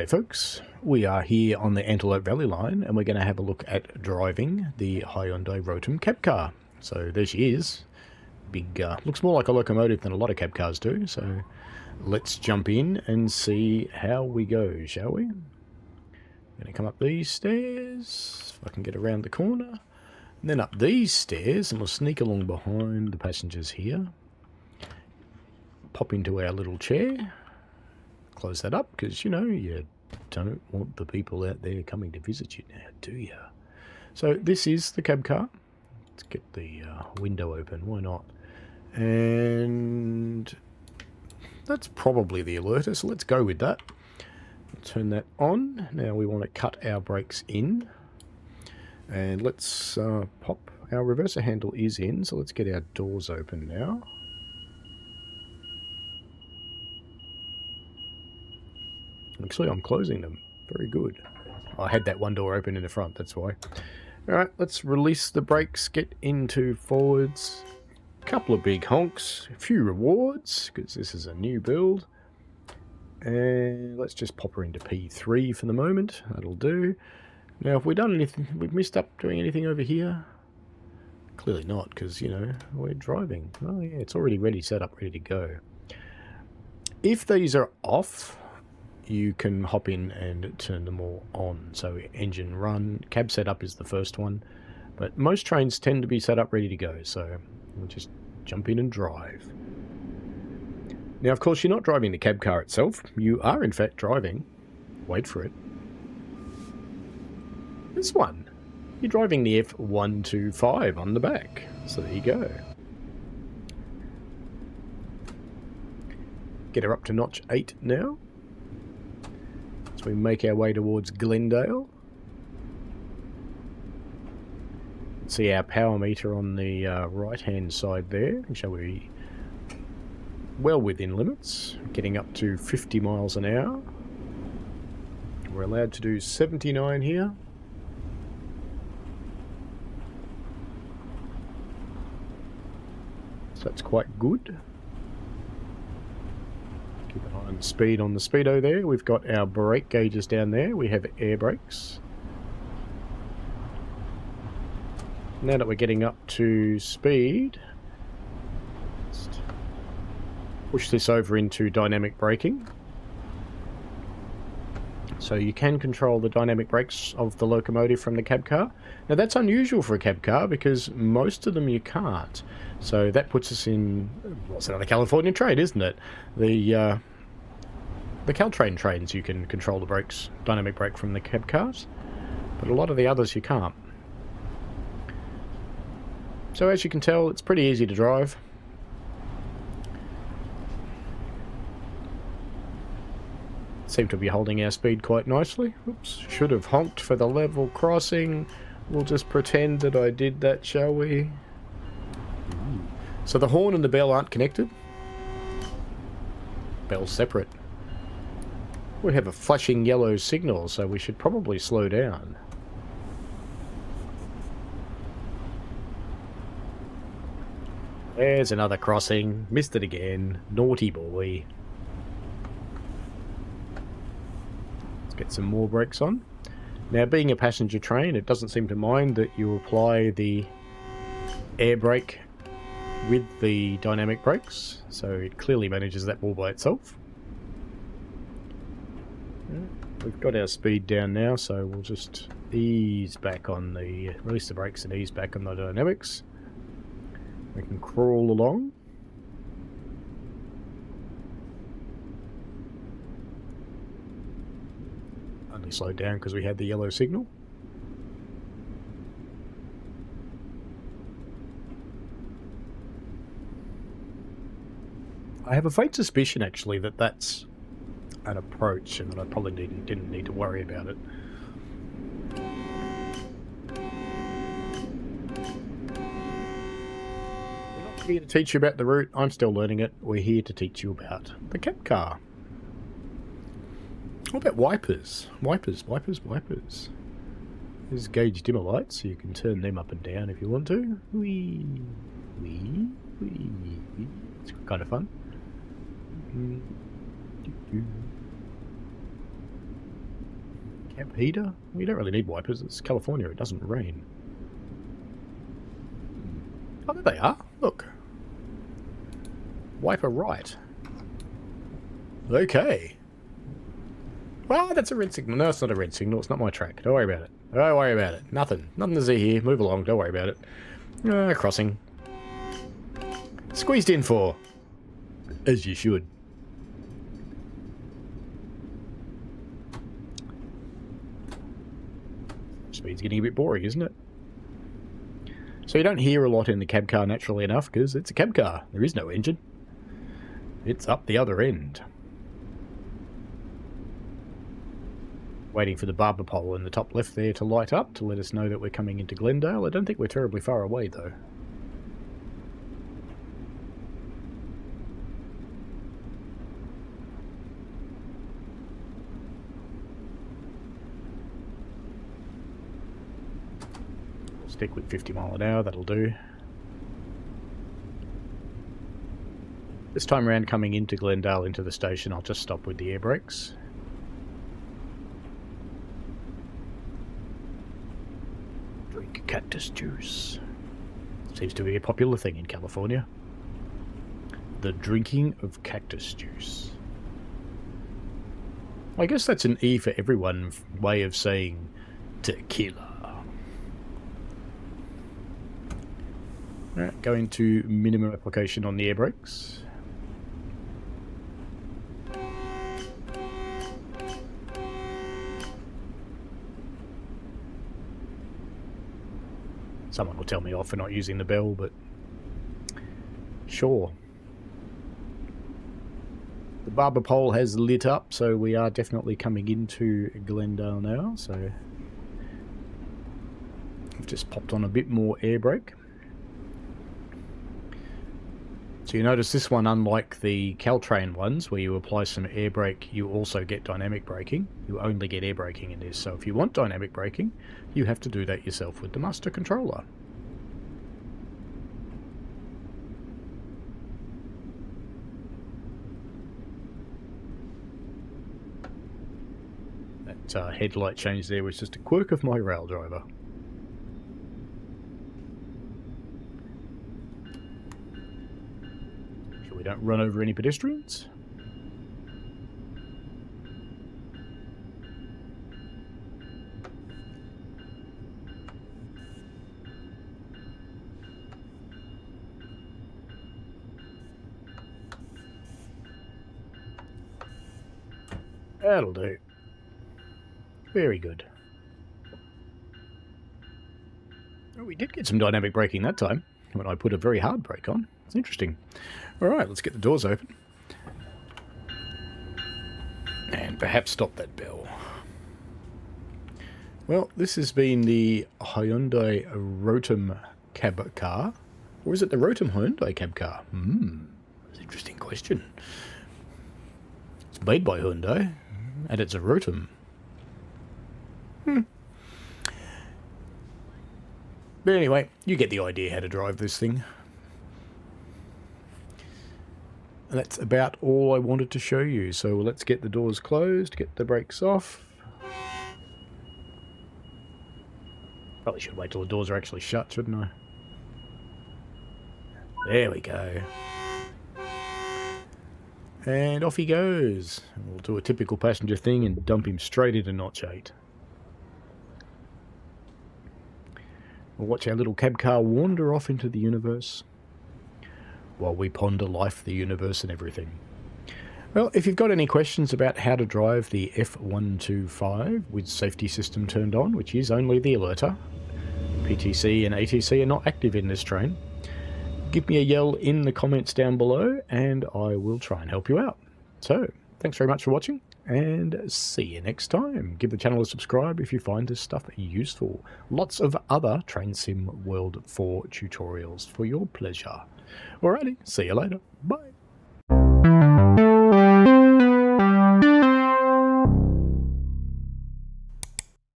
G'day folks, we are here on the Antelope Valley Line and we're going to have a look at driving the Hyundai Rotem Cab Car. So there she is, big, looks more like a locomotive than a lot of cab cars do, so let's jump in and see how we go, shall we? I'm going to come up these stairs, if I can get around the corner, and then up these stairs and we'll sneak along behind the passengers here. Pop into our little chair. Close that up because, you know, you don't want the people out there coming to visit you now, do you? So this is the cab car. Let's get the window open, why not? And that's probably the alerter, so let's go with that. Turn that on. Now we want to cut our brakes in. And let's pop, our reverser handle is in, so let's get our doors open now. Actually, I'm closing them. Very good. I had that one door open in the front, that's why. Alright, let's release the brakes, get into forwards. Couple of big honks, a few rewards, because this is a new build. And let's just pop her into P3 for the moment. That'll do. Now, if we've done anything, we've missed up doing anything over here? Clearly not, because, you know, we're driving. Oh yeah, it's already ready, set up, ready to go. If these are off, you can hop in and turn them all on. So engine run, cab setup is the first one, but most trains tend to be set up ready to go, so we'll just jump in and drive. Now of course you're not driving the cab car itself, you are in fact driving, wait for it, this one. You're driving the F125 on the back, so there you go. Get her up to notch 8 now. As we make our way towards Glendale. See our power meter on the right hand side there, shall we? Well within limits, getting up to 50 miles an hour. We're allowed to do 79 here. So that's quite good. Keep an eye on the speed on the speedo there. We've got our brake gauges down there. We have air brakes. Now that we're getting up to speed, let's push this over into dynamic braking. So you can control the dynamic brakes of the locomotive from the cab car. Now that's unusual for a cab car because most of them you can't. So that puts us in, what's another California train, isn't it? The Caltrain trains you can control the brakes, dynamic brake from the cab cars, but a lot of the others you can't. So as you can tell, it's pretty easy to drive. Seem to be holding our speed quite nicely. Oops, should have honked for the level crossing. We'll just pretend that I did that, shall we? So the horn and the bell aren't connected. Bell's separate. We have a flashing yellow signal, so we should probably slow down. There's another crossing. Missed it again. Naughty boy. Get some more brakes on. Now being a passenger train, it doesn't seem to mind that you apply the air brake with the dynamic brakes, so it clearly manages that all by itself. We've got our speed down now, so we'll just ease back on the, release the brakes and ease back on the dynamics. We can crawl along. Only slowed down because we had the yellow signal. I have a faint suspicion actually that that's an approach and that I probably didn't need to worry about it. We're not here to teach you about the route, I'm still learning it. We're here to teach you about the cab car. What about wipers? Wipers. There's gauge dimmer lights, so you can turn them up and down if you want to. Wee, wee, wee, wee. It's kind of fun. Cab heater? Well, you don't really need wipers. It's California. It doesn't rain. Oh, there they are. Look. Wiper right. Okay. Well, that's a red signal. No, it's not a red signal. It's not my track. Don't worry about it. Don't worry about it. Nothing. Nothing to see here. Move along. Don't worry about it. Crossing. Squeezed in for. As you should. Speed's getting a bit boring, isn't it? So you don't hear a lot in the cab car naturally enough because it's a cab car. There is no engine. It's up the other end. Waiting for the barber pole in the top left there to light up to let us know that we're coming into Glendale. I don't think we're terribly far away though. We'll stick with 50 mile an hour, that'll do. This time around coming into Glendale into the station, I'll just stop with the air brakes. Drink cactus juice. Seems to be a popular thing in California. The drinking of cactus juice. I guess that's an E for everyone way of saying tequila. Alright, going to minimum application on the air brakes. Someone will tell me off for not using the bell, but sure. The barber pole has lit up, so we are definitely coming into Glendale now, so I've just popped on a bit more air brake. So you notice this one, unlike the Caltrain ones, where you apply some air brake, you also get dynamic braking. You only get air braking in this, so if you want dynamic braking, you have to do that yourself with the master controller. That headlight change there was just a quirk of my rail driver. We don't run over any pedestrians. That'll do. Very good. Oh, we did get some dynamic braking that time when I put a very hard brake on. It's interesting. Alright, let's get the doors open. And perhaps stop that bell. Well, this has been the Hyundai Rotem Cab Car. Or is it the Rotem Hyundai Cab Car? That's an interesting question. It's made by Hyundai, and it's a Rotem. But anyway, you get the idea how to drive this thing. And that's about all I wanted to show you. So let's get the doors closed, get the brakes off. Probably should wait till the doors are actually shut, shouldn't I? There we go. And off he goes. We'll do a typical passenger thing and dump him straight into notch 8. We'll watch our little cab car wander off into the universe while we ponder life, the universe, and everything. Well, if you've got any questions about how to drive the F125 with safety system turned on, which is only the alerter, PTC and ATC are not active in this train, give me a yell in the comments down below and I will try and help you out. So, thanks very much for watching and see you next time. Give the channel a subscribe if you find this stuff useful. Lots of other Train Sim World 4 tutorials for your pleasure. Alrighty, see you later. Bye.